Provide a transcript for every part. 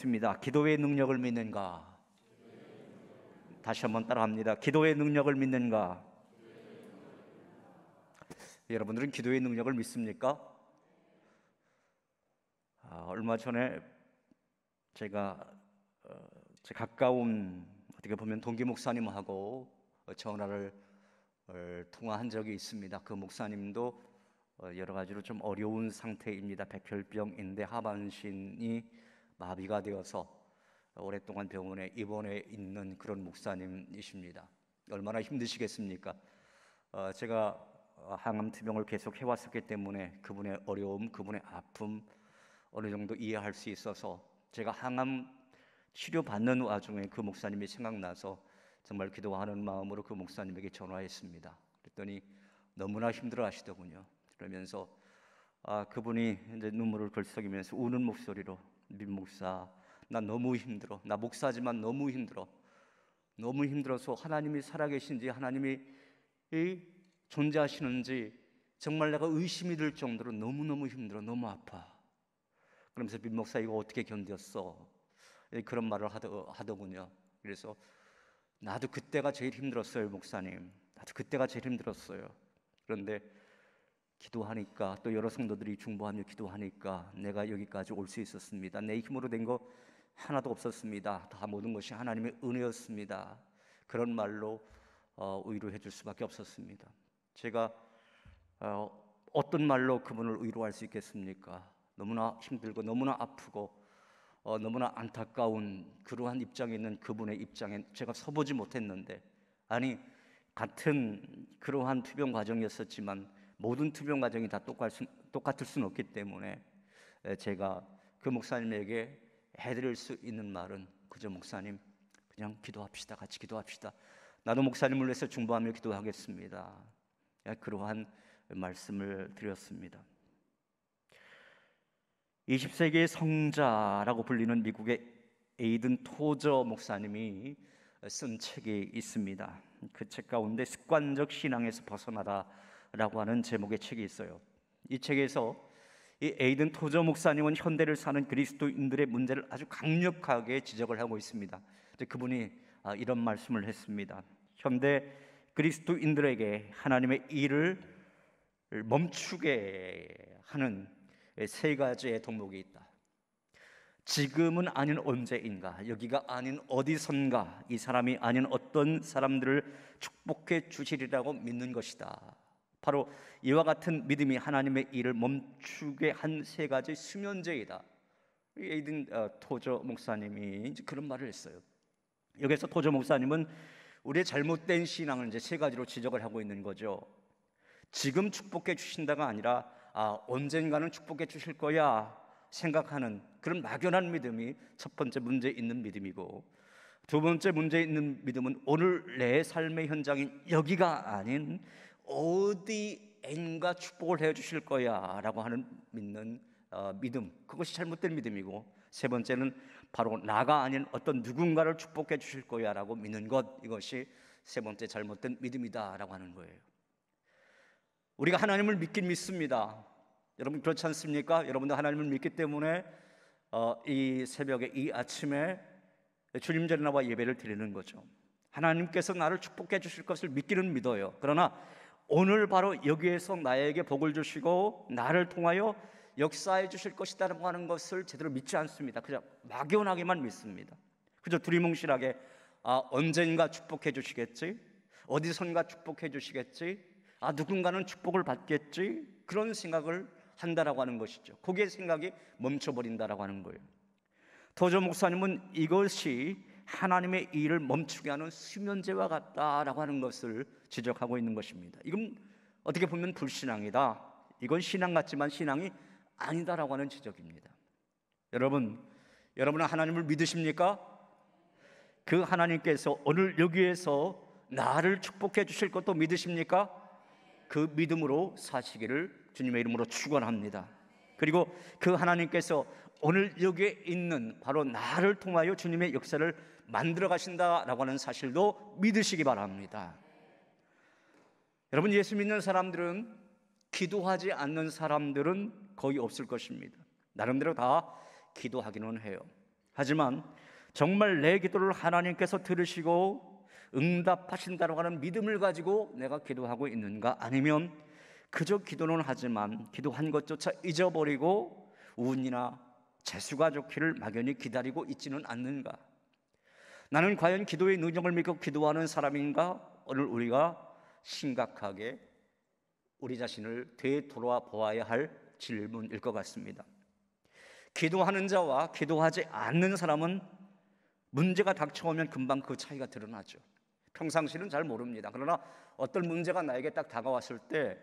묻습니다. 기도의 능력을 믿는가? 다시 한번 따라합니다. 기도의 능력을 믿는가? 여러분들은 기도의 능력을 믿습니까? 얼마 전에 제가 제 가까운 어떻게 보면 동기 목사님하고 전화를 통화한 적이 있습니다. 그 목사님도 여러 가지로 좀 어려운 상태입니다. 백혈병인데 하반신이 마비가 되어서 오랫동안 병원에 입원해 있는 그런 목사님이십니다. 얼마나 힘드시겠습니까? 제가 항암 투병을 계속 해왔었기 때문에 그분의 어려움, 그분의 아픔 어느 정도 이해할 수 있어서 제가 항암 치료받는 와중에 그 목사님이 생각나서 정말 기도하는 마음으로 그 목사님에게 전화했습니다. 그랬더니 너무나 힘들어 하시더군요. 그러면서 그분이 이제 눈물을 글썽이면서 우는 목소리로, 민 목사, 나 너무 힘들어. 나 목사지만 너무 힘들어. 너무 힘들어서 하나님이 살아계신지 하나님이 존재하시는지 정말 내가 의심이 들 정도로 너무너무 힘들어. 너무 아파. 그러면서 민 목사 이거 어떻게 견뎠어? 그런 말을 하더군요. 그래서 나도 그때가 제일 힘들었어요, 목사님. 나도 그때가 제일 힘들었어요. 그런데 기도하니까, 또 여러 성도들이 중보하며 기도하니까 내가 여기까지 올 수 있었습니다. 내 힘으로 된 거 하나도 없었습니다. 다 모든 것이 하나님의 은혜였습니다. 그런 말로 위로해 줄 수밖에 없었습니다. 제가 어떤 말로 그분을 위로할 수 있겠습니까? 너무나 힘들고 너무나 아프고 너무나 안타까운 그러한 입장에 있는 그분의 입장에 제가 서보지 못했는데, 아니 같은 그러한 투병 과정이었었지만 모든 투병 과정이 다 똑같을 수는 없기 때문에 제가 그 목사님에게 해드릴 수 있는 말은 그저 목사님 그냥 기도합시다. 같이 기도합시다. 나도 목사님을 위해서 중보하며 기도하겠습니다. 그러한 말씀을 드렸습니다. 20세기의 성자라고 불리는 미국의 에이든 토저 목사님이 쓴 책이 있습니다. 그 책 가운데 습관적 신앙에서 벗어나라라고 하는 제목의 책이 있어요. 이 책에서 이 에이든 토저 목사님은 현대를 사는 그리스도인들의 문제를 아주 강력하게 지적을 하고 있습니다. 그분이 이런 말씀을 했습니다. 현대 그리스도인들에게 하나님의 일을 멈추게 하는 세 가지의 덕목이 있다. 지금은 아닌 언제인가, 여기가 아닌 어디선가 이 사람이 아닌 어떤 사람들을 축복해 주시리라고 믿는 것이다. 바로 이와 같은 믿음이 하나님의 일을 멈추게 한 세 가지 수면제이다. 에이든 토저 목사님이 이제 그런 말을 했어요. 여기서 토저 목사님은 우리의 잘못된 신앙을 이제 세 가지로 지적을 하고 있는 거죠. 지금 축복해 주신다가 아니라 언젠가는 축복해 주실 거야 생각하는 그런 막연한 믿음이 첫 번째 문제 있는 믿음이고, 두 번째 문제 있는 믿음은 오늘 내 삶의 현장인 여기가 아닌 어디엔가 축복을 해 주실 거야 라고 하는 믿는 믿음, 그것이 잘못된 믿음이고, 세 번째는 바로 나가 아닌 어떤 누군가를 축복해 주실 거야 라고 믿는 것, 이것이 세 번째 잘못된 믿음이다 라고 하는 거예요. 우리가 하나님을 믿긴 믿습니다. 여러분 그렇지 않습니까? 여러분도 하나님을 믿기 때문에 이 새벽에, 이 아침에 주님 전에 나와 예배를 드리는 거죠. 하나님께서 나를 축복해 주실 것을 믿기는 믿어요. 그러나 오늘 바로 여기에서 나에게 복을 주시고 나를 통하여 역사해 주실 것이라고 하는 것을 제대로 믿지 않습니다. 그냥 막연하게만 믿습니다. 그저 두리뭉실하게 언젠가 축복해 주시겠지, 어디선가 축복해 주시겠지, 누군가는 축복을 받겠지, 그런 생각을 한다라고 하는 것이죠. 거기에 생각이 멈춰버린다라고 하는 거예요. 토저 목사님은 이것이 하나님의 일을 멈추게 하는 수면제와 같다라고 하는 것을 지적하고 있는 것입니다. 이건 어떻게 보면 불신앙이다, 이건 신앙 같지만 신앙이 아니다라고 하는 지적입니다. 여러분은 하나님을 믿으십니까? 그 하나님께서 오늘 여기에서 나를 축복해 주실 것도 믿으십니까? 그 믿음으로 사시기를 주님의 이름으로 축원합니다. 그리고 그 하나님께서 오늘 여기에 있는 바로 나를 통하여 주님의 역사를 만들어 가신다라고 하는 사실도 믿으시기 바랍니다. 여러분, 예수 믿는 사람들은, 기도하지 않는 사람들은 거의 없을 것입니다. 나름대로 다 기도하기는 해요. 하지만 정말 내 기도를 하나님께서 들으시고 응답하신다고 하는 믿음을 가지고 내가 기도하고 있는가? 아니면 그저 기도는 하지만 기도한 것조차 잊어버리고 운이나 재수가 좋기를 막연히 기다리고 있지는 않는가? 나는 과연 기도의 능력을 믿고 기도하는 사람인가? 오늘 우리가 심각하게 우리 자신을 되돌아보아야 할 질문일 것 같습니다. 기도하는 자와 기도하지 않는 사람은 문제가 닥쳐오면 금방 그 차이가 드러나죠. 평상시는 잘 모릅니다. 그러나 어떤 문제가 나에게 딱 다가왔을 때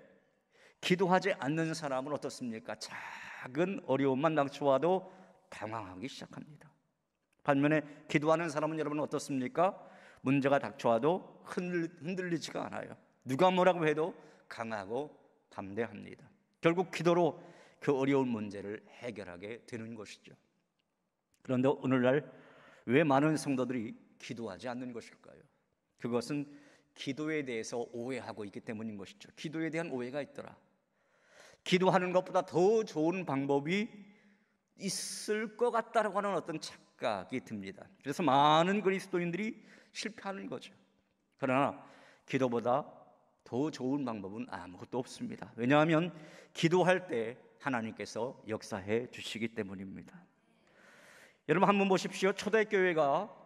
기도하지 않는 사람은 어떻습니까? 작은 어려움만 닥쳐와도 당황하기 시작합니다. 반면에 기도하는 사람은 여러분 어떻습니까? 문제가 닥쳐와도 흔들리지가 않아요. 누가 뭐라고 해도 강하고 담대합니다. 결국 기도로 그 어려운 문제를 해결하게 되는 것이죠. 그런데 오늘날 왜 많은 성도들이 기도하지 않는 것일까요? 그것은 기도에 대해서 오해하고 있기 때문인 것이죠. 기도에 대한 오해가 있더라. 기도하는 것보다 더 좋은 방법이 있을 것 같다라고 하는 어떤 착각이 듭니다. 그래서 많은 그리스도인들이 실패하는 거죠. 그러나 기도보다 더 좋은 방법은 아무것도 없습니다. 왜냐하면 기도할 때 하나님께서 역사해 주시기 때문입니다. 여러분 한번 보십시오. 초대교회가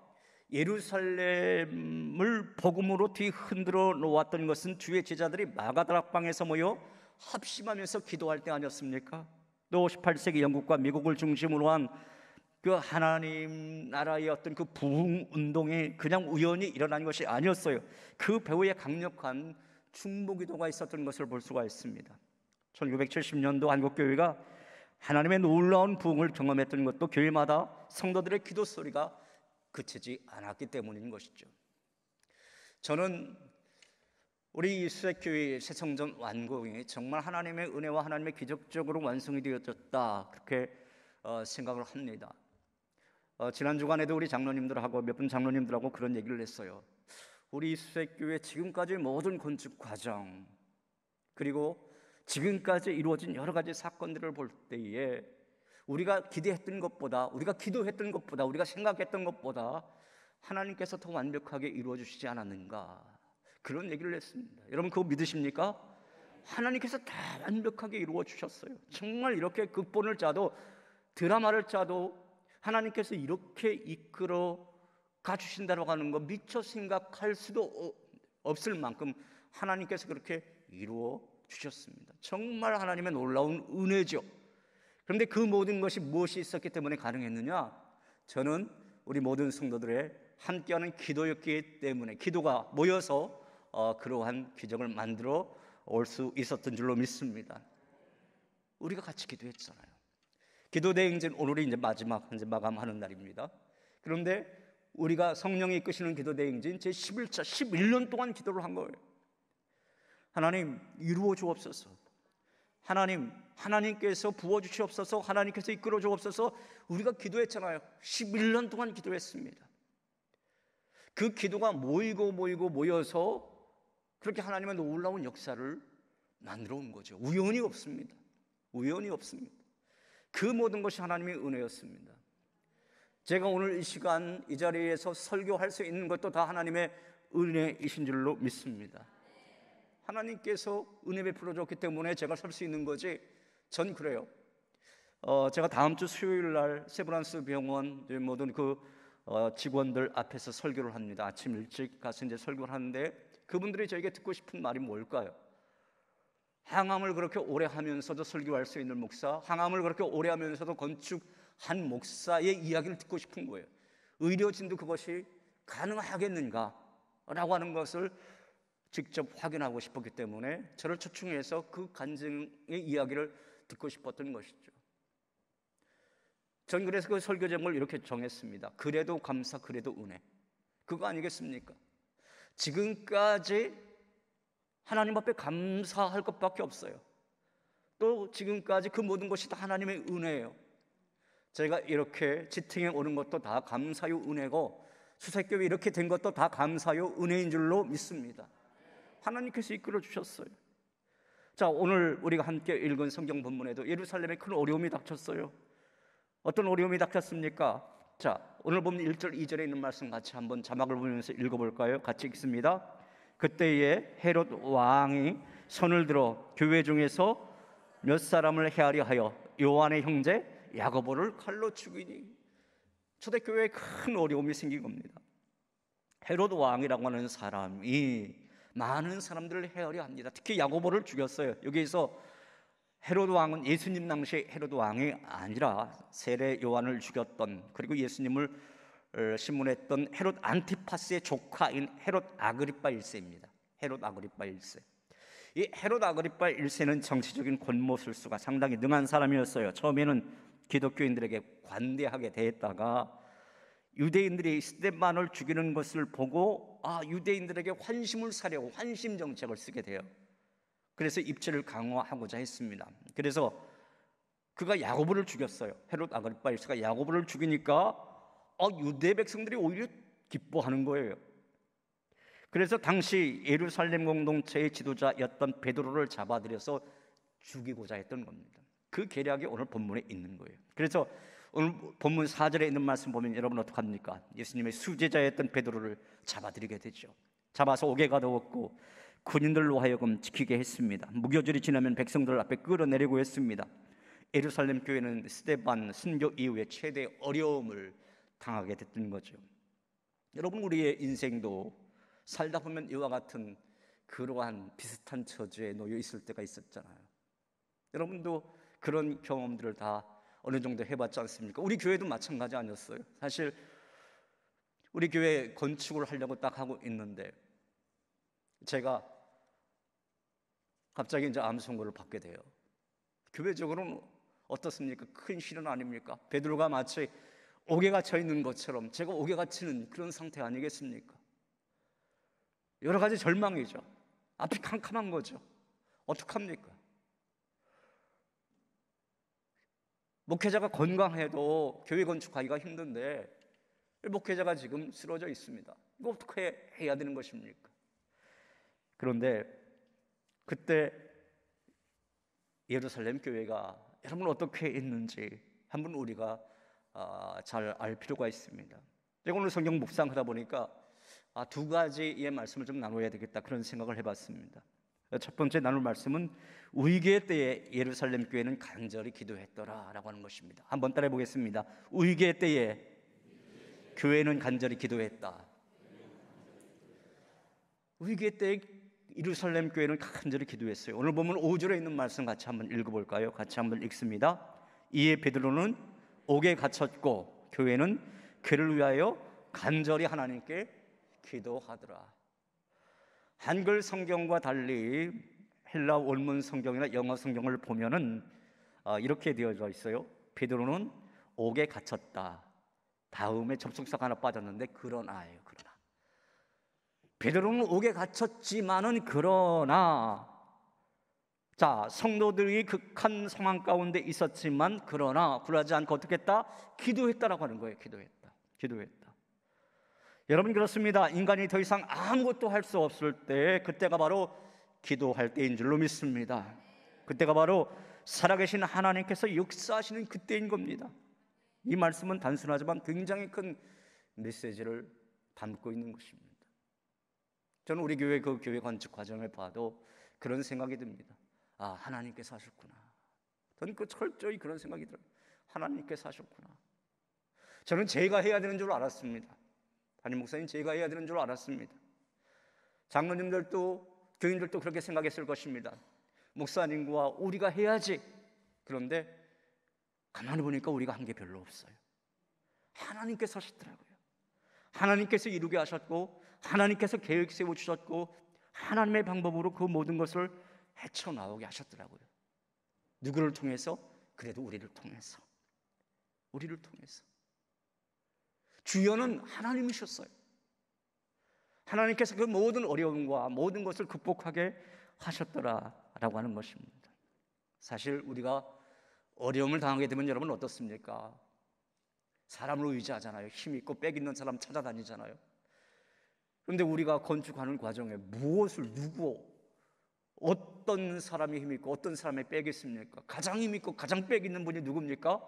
예루살렘을 복음으로 뒤흔들어 놓았던 것은 주의 제자들이 마가다락방에서 모여 합심하면서 기도할 때 아니었습니까? 또 18세기 영국과 미국을 중심으로 한 그 하나님 나라의 어떤 그 부흥 운동이 그냥 우연히 일어난 것이 아니었어요. 그 배후에 강력한 충무기도가 있었던 것을 볼 수가 있습니다. 1970년도 한국교회가 하나님의 놀라운 부흥을 경험했던 것도 교회마다 성도들의 기도 소리가 그치지 않았기 때문인 것이죠. 저는 우리 수색교회 새성전 완공이 정말 하나님의 은혜와 하나님의 기적적으로 완성이 되어졌다 그렇게 생각을 합니다. 지난 주간에도 우리 장로님들하고 몇 분 장로님들하고 그런 얘기를 했어요. 우리 수색교회 지금까지 모든 건축 과정 그리고 지금까지 이루어진 여러 가지 사건들을 볼 때에 우리가 기대했던 것보다, 우리가 기도했던 것보다, 우리가 생각했던 것보다 하나님께서 더 완벽하게 이루어 주시지 않았는가, 그런 얘기를 했습니다. 여러분 그거 믿으십니까? 하나님께서 다 완벽하게 이루어 주셨어요. 정말 이렇게 극본을 짜도, 드라마를 짜도 하나님께서 이렇게 이끌어 가주신다고 하는 거 미처 생각할 수도 없을 만큼 하나님께서 그렇게 이루어 주셨습니다. 정말 하나님의 놀라운 은혜죠. 그런데 그 모든 것이 무엇이 있었기 때문에 가능했느냐? 저는 우리 모든 성도들의 함께하는 기도였기 때문에, 기도가 모여서 그러한 기적을 만들어 올 수 있었던 줄로 믿습니다. 우리가 같이 기도했잖아요. 기도대행진 오늘이 이제 마지막 마감하는 날입니다. 그런데 우리가 성령이 이끄시는 기도대행진 제 11차 11년 동안 기도를 한 거예요. 하나님 이루어 주옵소서. 하나님께서 부어주시옵소서. 하나님께서 이끌어 주옵소서. 우리가 기도했잖아요. 11년 동안 기도했습니다. 그 기도가 모여서 그렇게 하나님의 놀라운 역사를 만들어 온 거죠. 우연이 없습니다. 그 모든 것이 하나님의 은혜였습니다. 제가 오늘 이 시간 이 자리에서 설교할 수 있는 것도 다 하나님의 은혜이신 줄로 믿습니다. 하나님께서 은혜 베풀어 줬기 때문에 제가 설 수 있는 거지, 전 그래요. 제가 다음 주 수요일 날 세브란스 병원 모든 그 직원들 앞에서 설교를 합니다. 아침 일찍 가서 이제 설교를 하는데 그분들이 저에게 듣고 싶은 말이 뭘까요? 항암을 그렇게 오래 하면서도 설교할 수 있는 목사, 항암을 그렇게 오래 하면서도 건축한 목사의 이야기를 듣고 싶은 거예요. 의료진도 그것이 가능하겠는가? 라고 하는 것을 직접 확인하고 싶었기 때문에 저를 초청해서 그 간증의 이야기를 듣고 싶었던 것이죠. 전 그래서 그 설교 제목을 이렇게 정했습니다. 그래도 감사, 그래도 은혜. 그거 아니겠습니까? 지금까지 하나님 앞에 감사할 것밖에 없어요. 또 지금까지 그 모든 것이 다 하나님의 은혜예요. 저희가 이렇게 지팅에 오는 것도 다 감사요 은혜고, 수색교회 이렇게 된 것도 다 감사요 은혜인 줄로 믿습니다. 하나님께서 이끌어 주셨어요. 자, 오늘 우리가 함께 읽은 성경 본문에도 예루살렘에 큰 어려움이 닥쳤어요. 어떤 어려움이 닥쳤습니까? 자, 오늘 보면 1절 2절에 있는 말씀 같이 한번 자막을 보면서 읽어볼까요? 같이 읽습니다. 그때에 헤롯 왕이 손을 들어 교회 중에서 몇 사람을 헤아려 하여 요한의 형제 야고보를 칼로 죽이니. 초대교회에 큰 어려움이 생긴 겁니다. 헤롯 왕이라고 하는 사람이 많은 사람들을 헤아려 합니다. 특히 야고보를 죽였어요. 여기에서 헤롯 왕은 예수님 당시 헤롯 왕이 아니라 세례 요한을 죽였던, 그리고 예수님을 신문했던 헤롯 안티파스의 조카인 헤롯 아그리파 1세입니다. 헤롯 아그리파 1세. 이 헤롯 아그리파 1세는 정치적인 권모술수가 상당히 능한 사람이었어요. 처음에는 기독교인들에게 관대하게 대했다가 유대인들이 스데반을 죽이는 것을 보고 유대인들에게 환심을 사려고 환심 정책을 쓰게 돼요. 그래서 입지를 강화하고자 했습니다. 그래서 그가 야고보를 죽였어요. 헤롯 아그리파 1세가 야고보를 죽이니까 유대 백성들이 오히려 기뻐하는 거예요. 그래서 당시 예루살렘 공동체의 지도자였던 베드로를 잡아들여서 죽이고자 했던 겁니다. 그 계략이 오늘 본문에 있는 거예요. 그래서 오늘 본문 4절에 있는 말씀 보면 여러분 어떡합니까? 예수님의 수제자였던 베드로를 잡아들이게 되죠. 잡아서 옥에 가두었고 군인들로 하여금 지키게 했습니다. 무교절이 지나면 백성들 앞에 끌어내리고 했습니다. 예루살렘 교회는 스데반 순교 이후에 최대 어려움을 당하게 됐던 거죠. 여러분, 우리의 인생도 살다 보면 이와 같은 그러한 비슷한 처지에 놓여 있을 때가 있었잖아요. 여러분도 그런 경험들을 다 어느 정도 해봤지 않습니까? 우리 교회도 마찬가지 아니었어요? 사실 우리 교회 건축을 하려고 딱 하고 있는데 제가 갑자기 이제 암 선고를 받게 돼요. 교회적으로는 어떻습니까? 큰 시련 아닙니까? 베드로가 마치 옥에 갇혀 있는 것처럼 제가 옥에 갇히는 그런 상태 아니겠습니까? 여러 가지 절망이죠. 앞이 캄캄한 거죠. 어떡합니까? 목회자가 건강해도 교회 건축하기가 힘든데 목회자가 지금 쓰러져 있습니다. 이거 어떻게 해야 되는 것입니까? 그런데 그때 예루살렘 교회가 여러분 어떻게 있는지 한번 우리가 잘 알 필요가 있습니다. 제가 오늘 성경 묵상하다 보니까 두 가지의 말씀을 좀 나눠야 되겠다 그런 생각을 해봤습니다. 첫 번째 나눌 말씀은 위기의 때에 예루살렘 교회는 간절히 기도했더라 라고 하는 것입니다. 한번 따라해 보겠습니다. 위기의 때에 교회는 간절히 기도했다. 위기의 때에 예루살렘 교회는 간절히 기도했어요. 오늘 보면 5절에 있는 말씀 같이 한번 읽어볼까요? 같이 한번 읽습니다. 이에 베드로는 옥에 갇혔고 교회는 그를 위하여 간절히 하나님께 기도하더라. 한글 성경과 달리 헬라 원문 성경이나 영어 성경을 보면은 이렇게 되어져 있어요. 베드로는 옥에 갇혔다. 다음에 접속사가 하나 빠졌는데 그러나예요. 그러나 베드로는 옥에 갇혔지만은 그러나 성도들이 극한 상황 가운데 있었지만 그러나 굴하지 않고 어떻게 했다? 기도했다라고 하는 거예요. 기도했다. 여러분 그렇습니다. 인간이 더 이상 아무것도 할 수 없을 때 그때가 바로 기도할 때인 줄로 믿습니다. 그때가 바로 살아계신 하나님께서 역사하시는 그때인 겁니다. 이 말씀은 단순하지만 굉장히 큰 메시지를 담고 있는 것입니다. 저는 우리 교회 그 교회 건축 과정을 봐도 그런 생각이 듭니다. 하나님께서 하셨구나. 저는 철저히 그런 생각이 들어요. 하나님께서 하셨구나. 저는 제가 해야 되는 줄 알았습니다. 담임 목사님 제가 해야 되는 줄 알았습니다. 장로님들도 교인들도 그렇게 생각했을 것입니다. 목사님과 우리가 해야지. 그런데 가만히 보니까 우리가 한 게 별로 없어요. 하나님께서 하셨더라고요. 하나님께서 이루게 하셨고 하나님께서 계획 세워주셨고 하나님의 방법으로 그 모든 것을 헤쳐나오게 하셨더라고요. 누구를 통해서? 그래도 우리를 통해서. 주연은 하나님이셨어요. 하나님께서 그 모든 어려움과 모든 것을 극복하게 하셨더라라고 하는 것입니다. 사실 우리가 어려움을 당하게 되면 여러분 어떻습니까? 사람을 의지하잖아요. 힘 있고 빽 있는 사람 찾아다니잖아요. 그런데 우리가 건축하는 과정에 무엇을 어떤 사람이 힘 있고 어떤 사람이 빽 있습니까? 가장 힘 있고 가장 빽 있는 분이 누굽니까?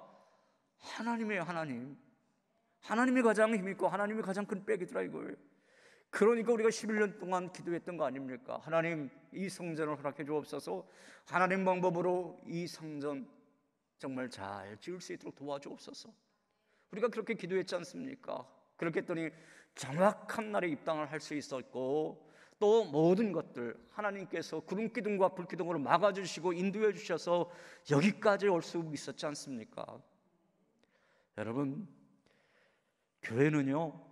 하나님이에요. 하나님. 하나님이 가장 힘있고 하나님이 가장 큰 백이더라 이거예요. 그러니까 우리가 11년 동안 기도했던 거 아닙니까? 하나님 이 성전을 허락해 주옵소서. 하나님 방법으로 이 성전 정말 잘 지을 수 있도록 도와주옵소서. 우리가 그렇게 기도했지 않습니까? 그렇게 했더니 정확한 날에 입당을 할 수 있었고, 또 모든 것들 하나님께서 구름기둥과 불기둥으로 막아주시고 인도해 주셔서 여기까지 올 수 있었지 않습니까? 여러분, 교회는요,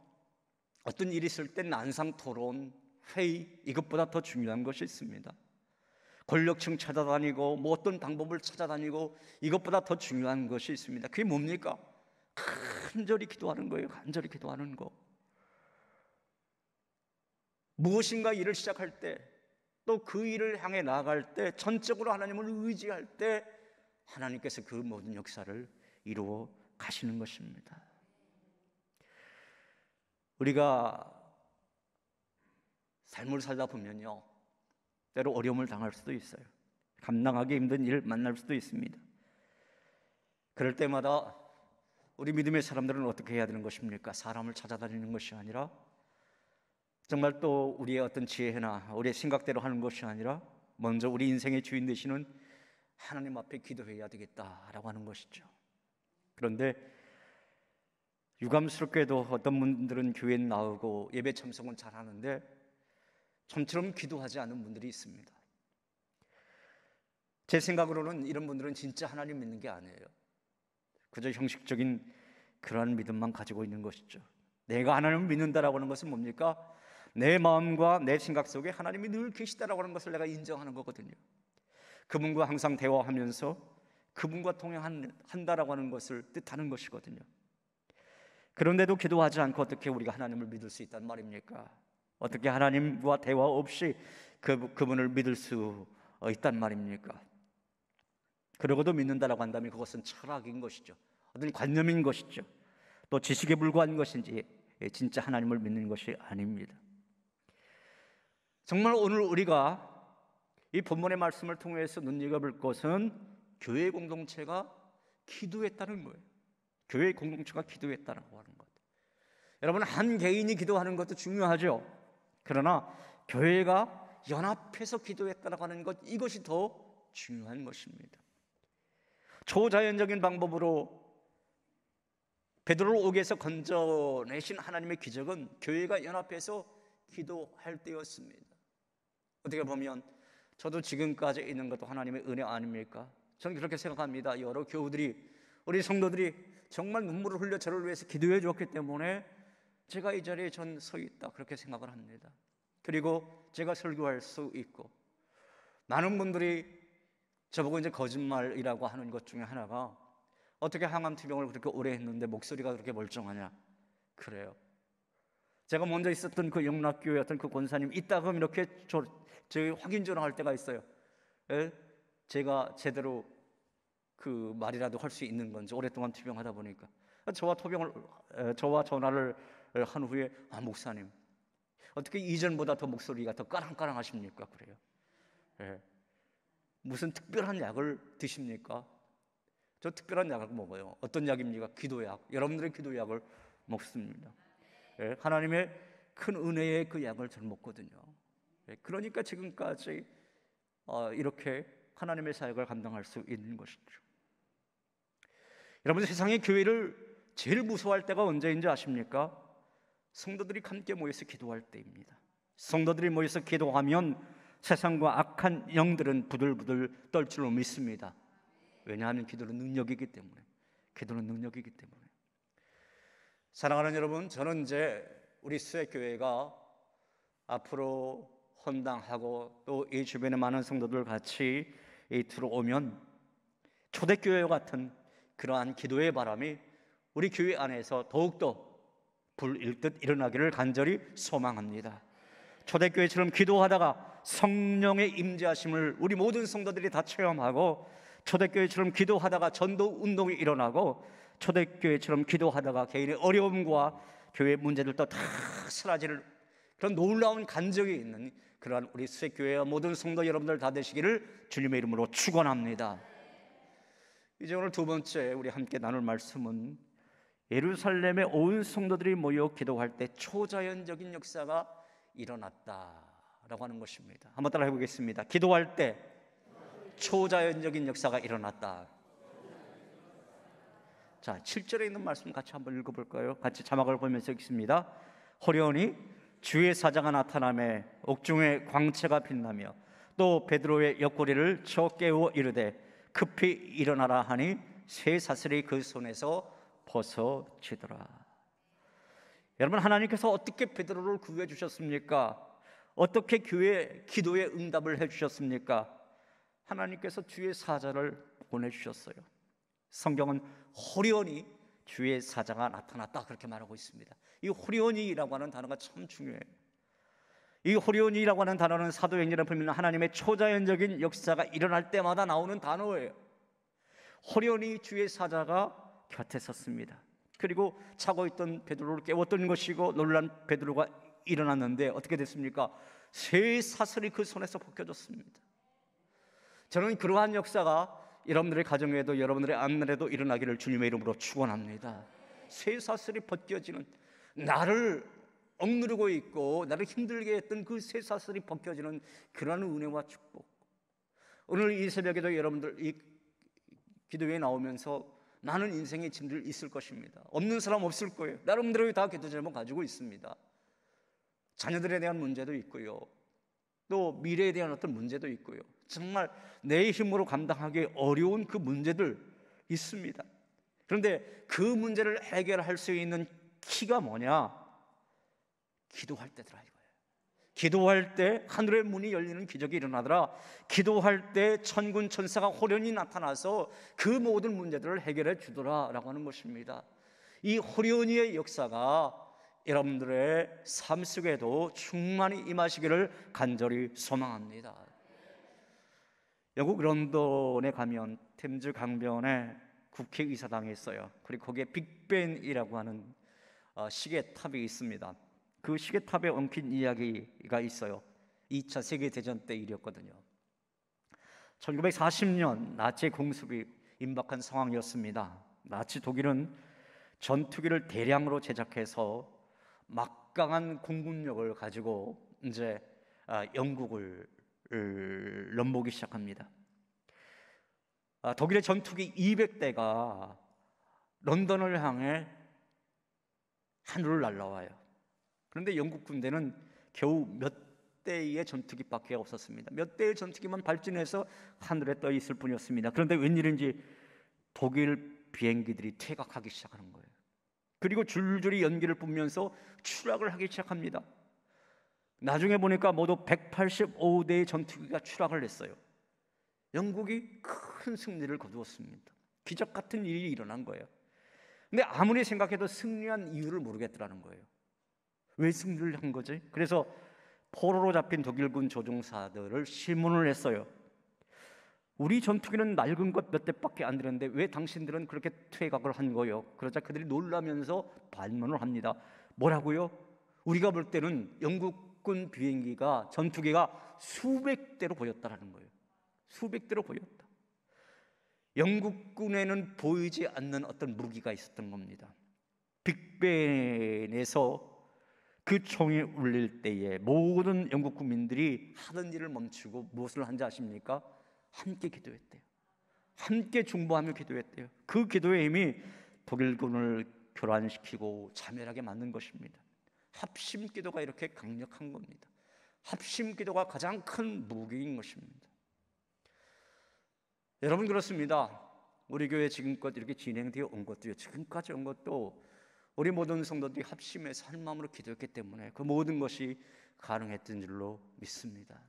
어떤 일이 있을 때 난상 토론, 회의, 이것보다 더 중요한 것이 있습니다. 권력층 찾아다니고 뭐 어떤 방법을 찾아다니고 이것보다 더 중요한 것이 있습니다. 그게 뭡니까? 간절히 기도하는 거예요. 간절히 기도하는 거. 무엇인가 일을 시작할 때, 또 그 일을 향해 나아갈 때, 전적으로 하나님을 의지할 때 하나님께서 그 모든 역사를 이루어 가시는 것입니다. 우리가 삶을 살다 보면요, 때로 어려움을 당할 수도 있어요. 감당하기 힘든 일을 만날 수도 있습니다. 그럴 때마다 우리 믿음의 사람들은 어떻게 해야 되는 것입니까? 사람을 찾아다니는 것이 아니라, 정말 또 우리의 어떤 지혜나 우리의 생각대로 하는 것이 아니라 먼저 우리 인생의 주인 되시는 하나님 앞에 기도해야 되겠다라고 하는 것이죠. 그런데 유감스럽게도 어떤 분들은 교회에 나오고 예배 참석은 잘하는데 좀처럼 기도하지 않은 분들이 있습니다. 제 생각으로는 이런 분들은 진짜 하나님 믿는 게 아니에요. 그저 형식적인 그러한 믿음만 가지고 있는 것이죠. 내가 하나님을 믿는다라고 하는 것은 뭡니까? 내 마음과 내 생각 속에 하나님이 늘 계시다라고 하는 것을 내가 인정하는 거거든요. 그분과 항상 대화하면서 그분과 동행한다라고 하는 것을 뜻하는 것이거든요. 그런데도 기도하지 않고 어떻게 우리가 하나님을 믿을 수 있단 말입니까? 어떻게 하나님과 대화 없이 그분을 믿을 수 있단 말입니까? 그러고도 믿는다라고 한다면 그것은 철학인 것이죠. 어떤 관념인 것이죠. 또 지식에 불과한 것인지 진짜 하나님을 믿는 것이 아닙니다. 정말 오늘 우리가 이 본문의 말씀을 통해서 눈여겨볼 것은 교회 공동체가 기도했다는 거예요. 교회 공동체가 기도했다라고 하는 것. 여러분, 한 개인이 기도하는 것도 중요하죠. 그러나 교회가 연합해서 기도했다라고 하는 것, 이것이 더 중요한 것입니다. 초자연적인 방법으로 베드로를 옥에서 건져내신 하나님의 기적은 교회가 연합해서 기도할 때였습니다. 어떻게 보면 저도 지금까지 있는 것도 하나님의 은혜 아닙니까? 저는 그렇게 생각합니다. 여러 교우들이, 우리 성도들이 정말 눈물을 흘려 저를 위해서 기도해 주었기 때문에 제가 이 자리에 전 서 있다, 그렇게 생각을 합니다. 그리고 제가 설교할 수 있고, 많은 분들이 저보고 이제 거짓말이라고 하는 것 중에 하나가, 어떻게 항암 투병을 그렇게 오래 했는데 목소리가 그렇게 멀쩡하냐? 그래요. 제가 먼저 있었던 그 영락교회 어떤 그 권사님 이따금 이렇게 저희 확인전화할 때가 있어요. 예? 제가 제대로 그 말이라도 할 수 있는 건지, 오랫동안 투병하다 보니까 저와 전화를 한 후에, 목사님 어떻게 이전보다 더 목소리가 더 까랑까랑하십니까? 그래요. 예. 무슨 특별한 약을 드십니까? 저 특별한 약을 먹어요. 어떤 약입니까? 기도약. 여러분들의 기도약을 먹습니다. 예. 하나님의 큰 은혜의 그 약을 저는 먹거든요. 예. 그러니까 지금까지 이렇게 하나님의 사역을 감당할 수 있는 것이죠. 여러분, 세상의 교회를 제일 무서워할 때가 언제인지 아십니까? 성도들이 함께 모여서 기도할 때입니다. 성도들이 모여서 기도하면 세상과 악한 영들은 부들부들 떨 줄로 믿습니다. 왜냐하면 기도는 능력이기 때문에. 기도는 능력이기 때문에. 사랑하는 여러분, 저는 이제 우리 수액교회가 앞으로 헌당하고 또 이 주변에 많은 성도들 같이 들어오면 초대교회와 같은 그러한 기도의 바람이 우리 교회 안에서 더욱더 불일듯 일어나기를 간절히 소망합니다. 초대교회처럼 기도하다가 성령의 임재하심을 우리 모든 성도들이 다 체험하고, 초대교회처럼 기도하다가 전도 운동이 일어나고, 초대교회처럼 기도하다가 개인의 어려움과 교회 문제들도 다 사라지는 그런 놀라운 간증이 있는 그러한 우리 수액교회와 모든 성도 여러분들 다 되시기를 주님의 이름으로 축원합니다. 이제 오늘 두 번째 우리 함께 나눌 말씀은 예루살렘에 온 성도들이 모여 기도할 때 초자연적인 역사가 일어났다라고 하는 것입니다. 한번 따라 해보겠습니다. 기도할 때 초자연적인 역사가 일어났다. 자, 7절에 있는 말씀 같이 한번 읽어볼까요? 같이 자막을 보면서 읽습니다. 호련히 주의 사자가 나타나매 옥중에 광채가 빛나며 또 베드로의 옆구리를 쳐 깨워 이르되 급히 일어나라 하니 새 사슬이 그 손에서 벗어지더라. 여러분, 하나님께서 어떻게 베드로를 구해 주셨습니까? 어떻게 기도에 응답을 해 주셨습니까? 하나님께서 주의 사자를 보내주셨어요. 성경은 호련히 주의 사자가 나타났다 그렇게 말하고 있습니다. 이 호련히라고 하는 단어가 참 중요해요. 이 호련히라고 하는 단어는 사도행전에 보면 하나님의 초자연적인 역사가 일어날 때마다 나오는 단어예요. 호련히 주의 사자가 곁에 섰습니다. 그리고 자고 있던 베드로를 깨웠던 것이고 놀란 베드로가 일어났는데 어떻게 됐습니까? 새 사슬이 그 손에서 벗겨졌습니다. 저는 그러한 역사가 여러분들의 가정에도 여러분들의 안날에도 일어나기를 주님의 이름으로 축원합니다. 새 사슬이 벗겨지는, 나를 억누르고 있고 나를 힘들게 했던 그 새 사슬이 벗겨지는 그러한 은혜와 축복. 오늘 이 새벽에도 여러분들 이 기도에 나오면서 나는 인생의 짐들 있을 것입니다. 없는 사람 없을 거예요. 나름대로 다 기도 제목 가지고 있습니다. 자녀들에 대한 문제도 있고요, 또 미래에 대한 어떤 문제도 있고요, 정말 내 힘으로 감당하기 어려운 그 문제들 있습니다. 그런데 그 문제를 해결할 수 있는 키가 뭐냐? 기도할 때더라 이거예요. 기도할 때 하늘의 문이 열리는 기적이 일어나더라. 기도할 때 천군 천사가 호련히 나타나서 그 모든 문제들을 해결해 주더라 라고 하는 것입니다. 이 호련히의 역사가 여러분들의 삶 속에도 충만히 임하시기를 간절히 소망합니다. 영국 런던에 가면 템즈 강변에 국회의사당이 있어요. 그리고 거기에 빅벤이라고 하는 시계탑이 있습니다. 그 시계탑에 엉킨 이야기가 있어요. 2차 세계대전 때 일이었거든요. 1940년 나치 공습이 임박한 상황이었습니다. 나치 독일은 전투기를 대량으로 제작해서 막강한 공군력을 가지고 이제 영국을 넘보기 시작합니다. 독일의 전투기 200대가 런던을 향해 하늘을 날아와요. 그런데 영국 군대는 겨우 몇 대의 전투기밖에 없었습니다. 몇 대의 전투기만 발진해서 하늘에 떠 있을 뿐이었습니다. 그런데 웬일인지 독일 비행기들이 퇴각하기 시작하는 거예요. 그리고 줄줄이 연기를 뿜으면서 추락을 하기 시작합니다. 나중에 보니까 모두 185대의 전투기가 추락을 했어요. 영국이 큰 승리를 거두었습니다. 기적 같은 일이 일어난 거예요. 근데 아무리 생각해도 승리한 이유를 모르겠더라는 거예요. 왜 승리를 한 거지? 그래서 포로로 잡힌 독일군 조종사들을 신문을 했어요. 우리 전투기는 낡은 것 몇 대밖에 안 되는데 왜 당신들은 그렇게 퇴각을 한 거예요? 그러자 그들이 놀라면서 반문을 합니다. 뭐라고요? 우리가 볼 때는 영국군 비행기가, 전투기가 수백 대로 보였다라는 거예요. 수백 대로 보였다. 영국군에는 보이지 않는 어떤 무기가 있었던 겁니다. 빅벤에서 그 총이 울릴 때에 모든 영국 국민들이 하던 일을 멈추고 무엇을 한지 아십니까? 함께 기도했대요. 함께 중보하며 기도했대요. 그 기도의 힘이 독일군을 교란시키고 자멸하게 만든 것입니다. 합심 기도가 이렇게 강력한 겁니다. 합심 기도가 가장 큰 무기인 것입니다. 여러분, 그렇습니다. 우리 교회 지금껏 이렇게 진행되어 온 것도요, 지금까지 온 것도 우리 모든 성도들이 합심해서 한 마음으로 기도했기 때문에 그 모든 것이 가능했던 줄로 믿습니다.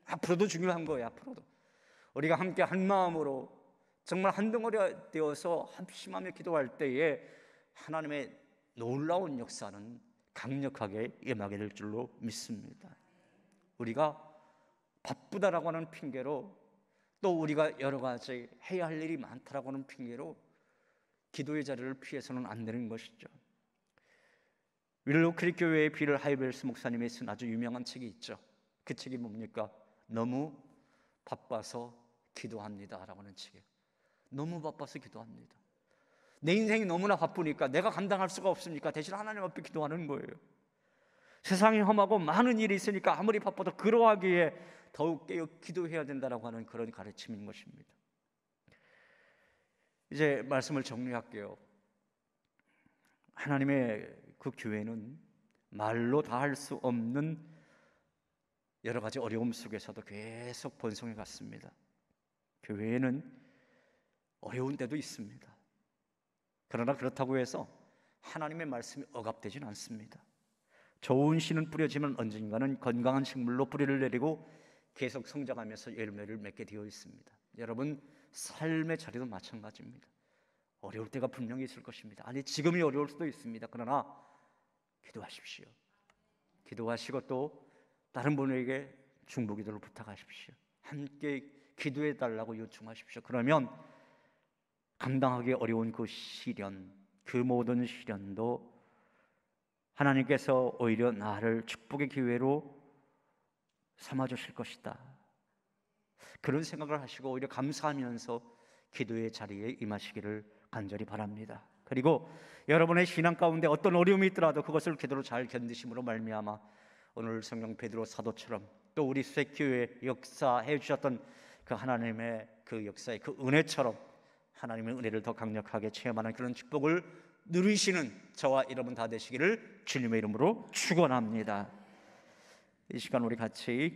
앞으로도 중요한 거예요. 앞으로도 우리가 함께 한 마음으로 정말 한 덩어리 되어서 합심하며 기도할 때에 하나님의 놀라운 역사는 강력하게 임하게 될 줄로 믿습니다. 우리가 바쁘다라고 하는 핑계로, 또 우리가 여러 가지 해야 할 일이 많다라고 하는 핑계로 기도의 자리를 피해서는 안 되는 것이죠. 윌로 크릭 교회의 비를 하이벨스 목사님이 쓴 아주 유명한 책이 있죠. 그 책이 뭡니까? 너무 바빠서 기도합니다 라고 하는 책이에요. 너무 바빠서 기도합니다. 내 인생이 너무나 바쁘니까 내가 감당할 수가 없으니까 대신 하나님 앞에 기도하는 거예요. 세상이 험하고 많은 일이 있으니까 아무리 바빠도 그러하기에 더욱 깨어 기도해야 된다라고 하는 그런 가르침인 것입니다. 이제 말씀을 정리할게요. 하나님의 그 교회는 말로 다 할 수 없는 여러 가지 어려움 속에서도 계속 번성해 갔습니다. 교회에는 어려운 때도 있습니다. 그러나 그렇다고 해서 하나님의 말씀이 억압되지는 않습니다. 좋은 씨는 뿌려지면 언젠가는 건강한 식물로 뿌리를 내리고 계속 성장하면서 열매를 맺게 되어 있습니다. 여러분 삶의 자리도 마찬가지입니다. 어려울 때가 분명히 있을 것입니다. 아니 지금이 어려울 수도 있습니다. 그러나 기도하십시오. 기도하시고 또 다른 분에게 중보기도를 부탁하십시오. 함께 기도해 달라고 요청하십시오. 그러면 감당하기 어려운 그 시련, 그 모든 시련도 하나님께서 오히려 나를 축복의 기회로 삼아주실 것이다. 그런 생각을 하시고 오히려 감사하면서 기도의 자리에 임하시기를 간절히 바랍니다. 그리고 여러분의 신앙 가운데 어떤 어려움이 있더라도 그것을 기도로 잘 견디심으로 말미암아 오늘 성령 베드로 사도처럼 또 우리 수색교회 역사해 주셨던 그 하나님의 그 역사의 그 은혜처럼 하나님의 은혜를 더 강력하게 체험하는 그런 축복을 누리시는 저와 여러분 다 되시기를 주님의 이름으로 축원합니다. 이 시간 우리 같이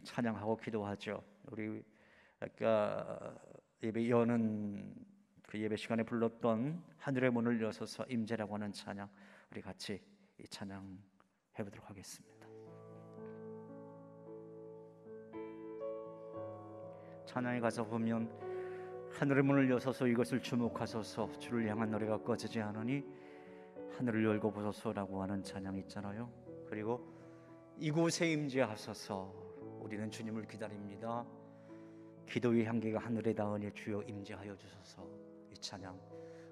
찬양하고 기도하죠. 우리 아까 예배 여는 그 예배 시간에 불렀던 하늘의 문을 여서서 임재라고 하는 찬양, 우리 같이 이 찬양 해보도록 하겠습니다. 찬양에 가서 보면 하늘의 문을 여서서 이것을 주목하소서, 주를 향한 노래가 꺼지지 않으니 하늘을 열고 보소서라고 하는 찬양이 있잖아요. 그리고 이곳에 임재하소서, 우리는 주님을 기다립니다. 기도의 향기가 하늘에 닿으니 주여 임재하여 주소서. 이 찬양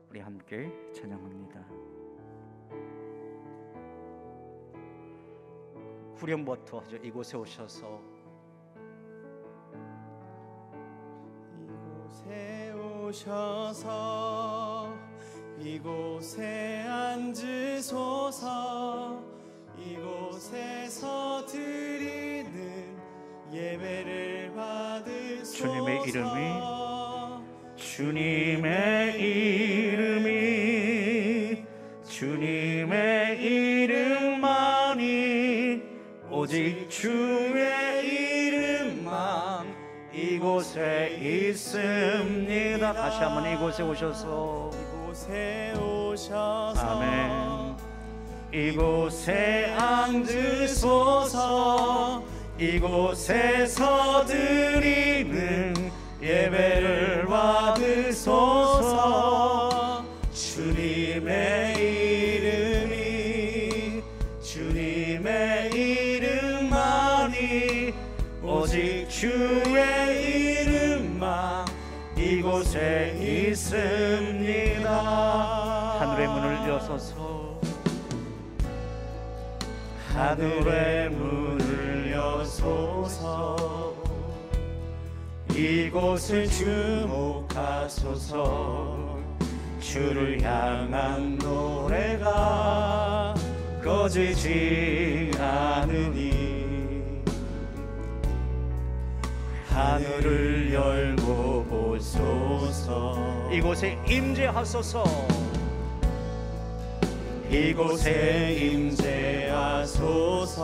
우리 함께 찬양합니다. 후렴부터 하죠. 이곳에 오셔서, 이곳에 오셔서 이곳에 앉으소서. 이곳에서 드리는 예배를 받으소서. 주님의 이름만이 오직 주의 이름만 이곳에 있습니다. 다시 한번 이곳에 오셔서, 이곳에 오셔서 아멘. 이곳에 앉으소서. 이곳에서 드리는 예배를 받으소서. 주님의 이름만이 오직 주의 이름만 이곳에 있습니다. 하늘의 문을 여서서, 하늘의 문을 여소서. 이곳을 주목하소서. 주를 향한 노래가 꺼지지 않으니 하늘을 열고 보소서. 이곳에 임재하소서. 이곳에 임재하소서.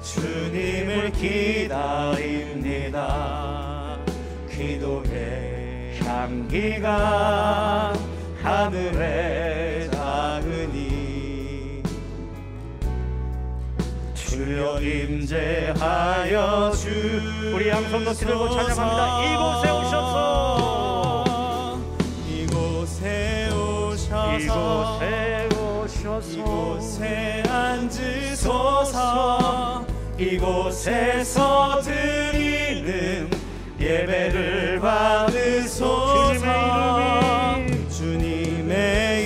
주님을 기다립니다. 기도의 향기가 하늘에 닿으니 주여 임재하여 주. 우리 양손 높이 들고 찬양합니다. 이곳에 오셔서, 이곳에 오셔서 이곳에 앉으소서. 이곳에서 드리는 예배를 받으소서. 주님의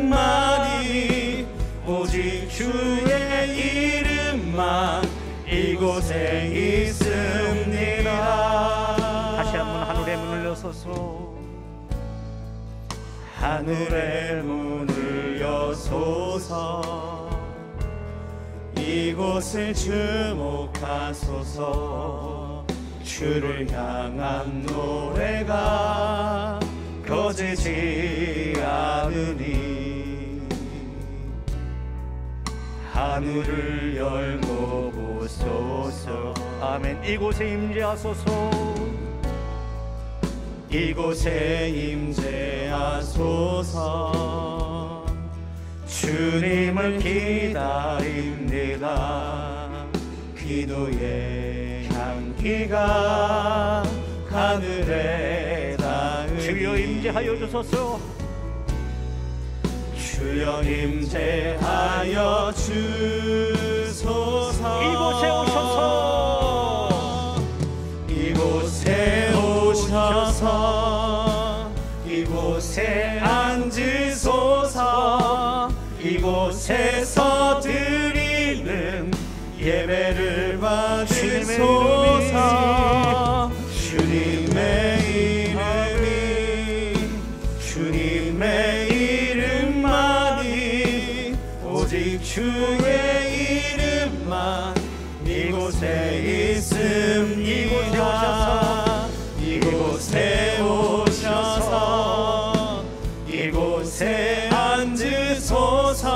이름만이 오직 주의 이름만 이곳에 있습니다. 하늘의 문을 여소서. 이곳을 주목하소서. 주를 향한 노래가 꺼지지 않으니 하늘을 열고 보소서. 아멘. 이곳에 임재하소서. 이곳에 임재하소서. 주님을 기다립니다. 기도의 향기가 하늘에 닿으니 주여 임재하여 주소서. 주여 임재하여 주소서. 이곳에 오셔서 이곳에 오셔서 이곳에 앉으소서. 이곳에서 드리는 예배를 받으소서. 주님의 이름만이 오직 주의 이름만 이곳에 있습니다. 이곳에 오셔서 이곳에 앉으소서.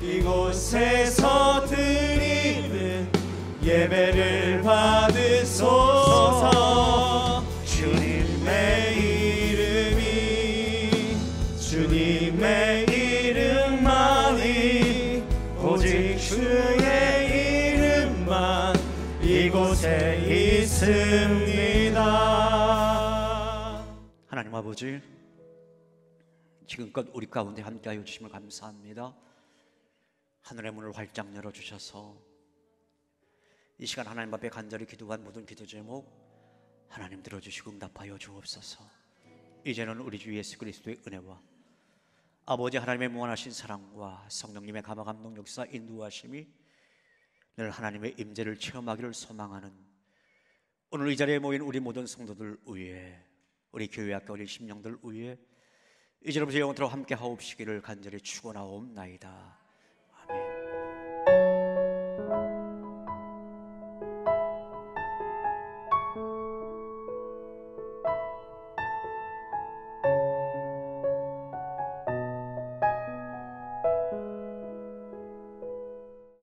이곳에서 드리는 예배를 받으소서. 주님의 이름만이 오직 주의 이름만 이곳에 있습니다. 하나님 아버지, 지금껏 우리 가운데 함께하여 주심을 감사합니다. 하늘의 문을 활짝 열어주셔서 이 시간 하나님 앞에 간절히 기도한 모든 기도 제목 하나님 들어주시고 응답하여 주옵소서. 이제는 우리 주 예수 그리스도의 은혜와 아버지 하나님의 무한하신 사랑과 성령님의 감화 감동 역사 인도하심이 늘 하나님의 임재를 체험하기를 소망하는 오늘 이 자리에 모인 우리 모든 성도들 위해, 우리 교회 학교 어린 심령들 위해 이제로부터 영원토록 함께 하옵시기를 간절히 축원하옵나이다.